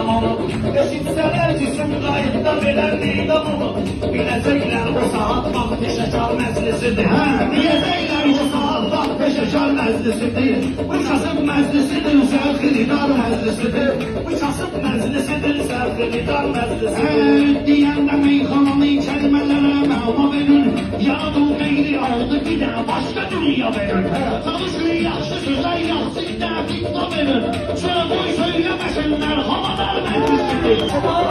Eşitsələr ki, Sumqayıtda belə meydan olur. Biləcəklər o saat vaxt peşəkar məclisidir. Biləcəklər o saat vaxt peşəkar məclisidir. Bu kasıb məclisidir, sərxilidar məclisidir. Bu kasıb məclisidir, sərxilidar məclisidir. Deyəndə meyxananı kəlmələrə məna verir. Yaradı qeyri aldı bir də başqa dünya verir. Çalışır yaxşı sözə yaxşı dəqiqdə verir. Söz söyləməsinlər havadar məclisidir.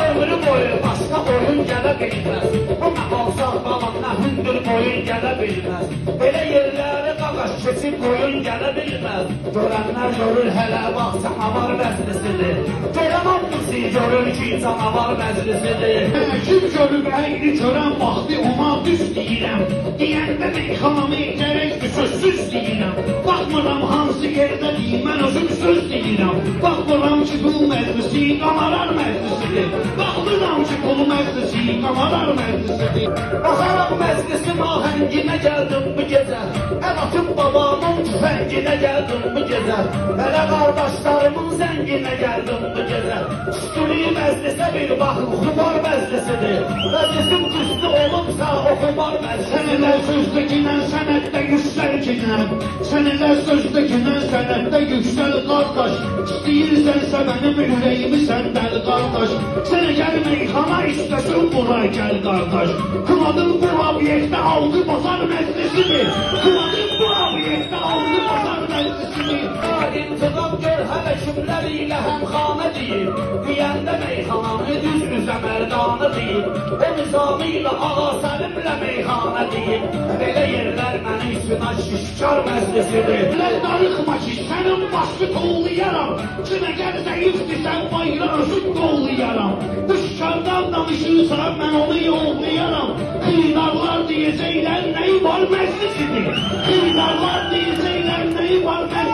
Ömrü boyu başqa oyun gələ bilməz. Bu məqalsaq qalanına hündür boyun gələ bilməz. Belə yerləri qaqaş keçib boyun gələ bilməz. Görənlər görür hələ bax canavar məclisidir. Görən hamısı görür ki canavar məclisidir. Kim görüb əyri görən vaxtı ona düz deyirəm. Deyəndə meyxanamı gərəkdir sözsüz deyirəm. Baxmıram hansı yerdə deyim, mən özüm söz deyirəm. Baxmıram ki bu məclisi qamarar məclisidir. Baxmıram ki bu məclisi qamarar məclisidir. Baxaraq məclisin ahənginə gəldim bu gecə. Əl atıb babamın tüfənginə gəldim bu gecə. Hələ qardaşlarımın zənginə gəldim bu gecə. Üstülü məclisə bir baxın, xumar məclisidir. Məclisin üstü olubsa o xumar məclisidir. Sənələr sözdəkinən sənətdə yüksəlkinən. Sənələr sözdəkinən sənətdə yüksəl qardaş. İstəyirsənsə mənim ürəyimi səndəl qardaş. Sənə gəl meyxana istəsin bura gəl qardaş. Kumadın bu obyektdə aldı bazar məclisidir. Kumadın bu obyektdə aldı bazar məclisidir. İntiqam gör hələ kimlər ilə həmxanə deyir. Deyəndə meyxananı düz üzə mərdanı deyir. O nizamı ilə ağa səlimlə meyxanə deyir. Belə yerlər mənim üçün şişkar məclisidir. Elə darıxma ki sənin başı qoğlayaram. Kimə gəl zəifdirsən bayra özün qoğlayaram. Bu şikardan danışırsan mən onu yollayaram. Xıydarlar deyəcəklər nəyi var məclisidir. Xıydarlar deyəcəklər nəyi var məclisidir.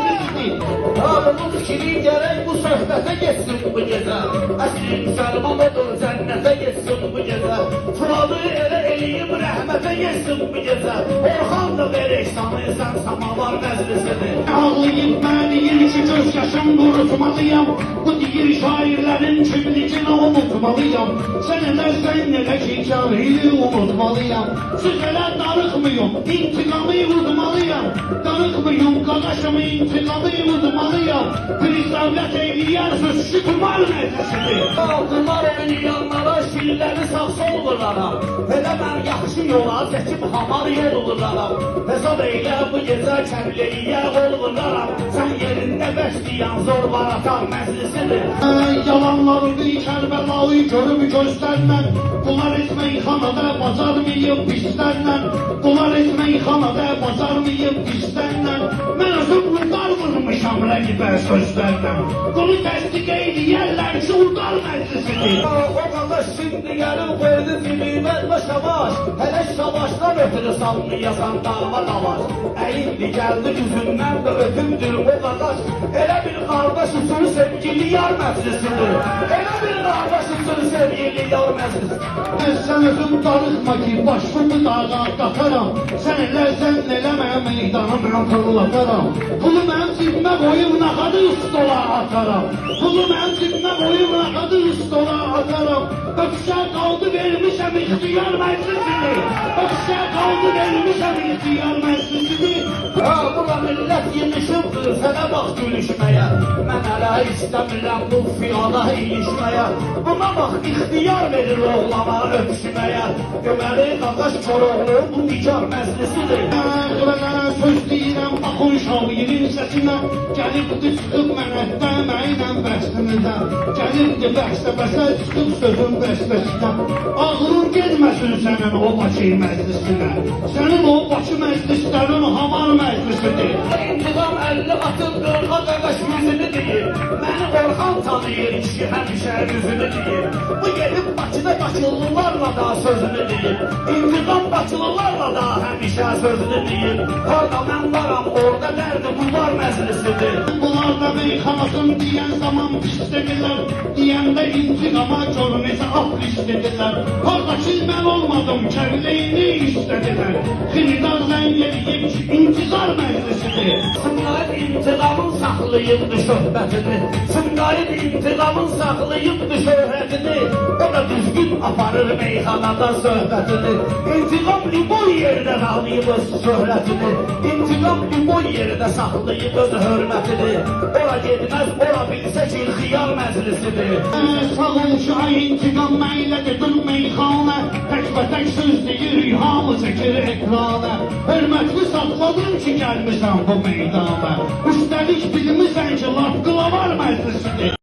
Ağımın fikri gərək bu söhbətə geçsin bu gecə. Əsli müsəlman odur cənnətə geçsin bu gecə. Furadı elə eləyib rəhmətə geçsin bu gecə. Orxan da verək sanıysan samavar məclisidir. Ağlayıb mən deyir ki göz yaşım qurutmalıyam. Bu deyir şairlərin kimlikini unutmalıyam. Sənələr sən elə ki kârili unutmalıyam. Siz elə darıxmıyım, intiqamı udmalıyam. Darıxmıyım, qaqaşımı intiqamı udmalıyam. Pristavlət eyləyərsiniz ki qumar məclisidir. Qumar oynayanlara şilləri sağ sol vuraram. Elə mən yaxşı yola çəkib hamar yol vuraram. Hesab eylə bu gecə kəmləyə qol vuraram. Sən yerində bəsləyən zor baratan məclisidir. Yalanları bir Kərbəlayı görüb gözlərlə. Bunlar etməkxanada bacarmayıb pislərlə. Bunlar etməkxanada bacarmayıb pislərlə. Mən özüm qudar vurmuşam rəqibə sözlərlə. Bunu təsdiq eyləyərlər ki udar məclisidir. O qalaş şimdi gəlin qoydu zilibət və şavaş. Hələ şavaşdan ötürü salmayasan dava davaş. Əyildi gəldi üzündən də ötümdür o qalaş. Elə bir qardaş üçün sevgili yar məclisidir. Elə bir qardaş üçün sevgili yar məclisidir. Sən özün darıxma ki başımı dağa qataram. Sən elə zənn eləməyə meydanı mən fırlataram. Pulu mənim cibimə qoyub nağadı stola ataram. Pulu mənim cibimə qoyub nağadı stola ataram. Öpüşə qaldı vermişəm ixtiyar məclisidir. Öpüşə qaldı vermişəm ixtiyar məclisidir. Bura millət yemişimdir sənə bax gülüşməyə. Mən hələ istəmirəm bu fiyada ilişməyə. Buna bax ixtiyar verir oğlama öpüşməyə. Göməli qaqaş Koroğlu bu nigar məclisidir. Qıralara söz deyirəm baxın şairin səsinə. Gəlibdi çıxıb mənə dəməylə bəstinizə. Gəlibdi bəxsə bəsə çıxıb sözün bəstəsinə. Ağrın gedməsin sənin o Bakı məclisinə. Sənin o Bakı məclislərin hamar məclisidir. İntiqam 50 atıb qırğa qaqaş yüzünü deyir. Məni Orxan tanıyır ki həmişə yüzünü deyir. Bu gedib Bakıda Bakılılarla da sözünü deyir. İntiqam Bakılılarla da həmişə sözünü deyir. Orada mən varam, orada dərdi bunlar məclisidir. Bunlar da meyxanasın deyən zaman pis demirlər. Deyəndə Gələndə intiqama gör necə af istədilər. Orada ki mən olmadım, kərləyini istədilər. Xilidar zəng eləyib ki, intizar məclisidir. Sınqayıb intiqamın saxlayıbdı söhbətini. Sınqayıb intiqamın saxlayıbdı şöhrətini. O da düzgün aparır meyxanada söhbətini. İntiqam liboy yerdə qalıyıb öz şöhrətini. İntiqam liboy yerdə saxlayıb öz hörmətini. Ora getməz, ora bilsə ki, xiyar məclisidir. Sağ ol şah intiqam məylə gedir meyxana. Tək söz deyir, hamı çəkir ekrana. Hörmətli saxladım ki, gəlmişəm bu meydana. Üstəlik bilmirsən ki, laf qılavar məclisidir.